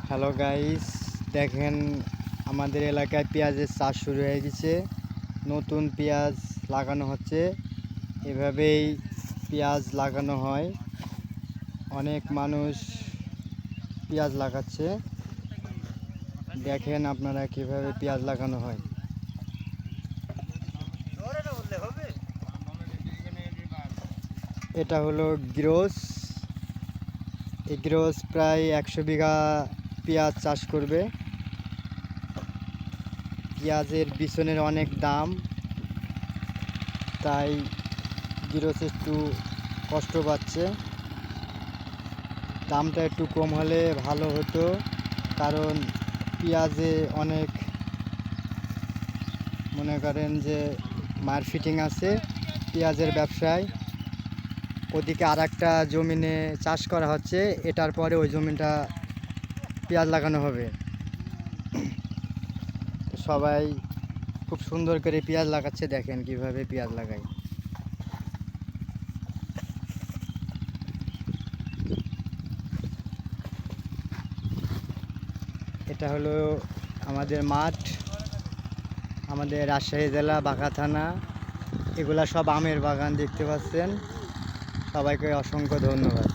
Hello guys, দেখেন আমাদের এলাকায় পেঁয়াজের চাষ শুরু হয়ে গেছে। নতুন পেঁয়াজ লাগানো হচ্ছে। এভাবেই পেঁয়াজ লাগানো হয়। অনেক মানুষ পেঁয়াজ লাগাচ্ছে। দেখেন আপনারা কিভাবে পেঁয়াজ লাগানো হয়। এটা হলো গ্রোস। এই গ্রোস প্রায় 100 বিঘা পেঁয়াজ চাষ করবে। পেঁয়াজের বিচনের অনেক দাম, তাই গৃহস্থ একটু কষ্ট পাচ্ছে। দামটা একটু কম হলে ভালো হতো, কারণ পেঁয়াজে অনেক মনে করেন যে মার্কেটিং আছে পেঁয়াজের ব্যবসায়। ওদিকে আর একটা জমিনে চাষ করা হচ্ছে, এটার পরে ওই জমিটা পেঁয়াজ লাগানো হবে। সবাই খুব সুন্দর করে পেঁয়াজ লাগাচ্ছে, দেখেন কিভাবে পেঁয়াজ লাগায়। এটা হলো আমাদের মাঠ, আমাদের রাজশাহী জেলা বাঘা থানা। এগুলা সব আমের বাগান দেখতে পাচ্ছেন। সবাইকে অসংখ্য ধন্যবাদ।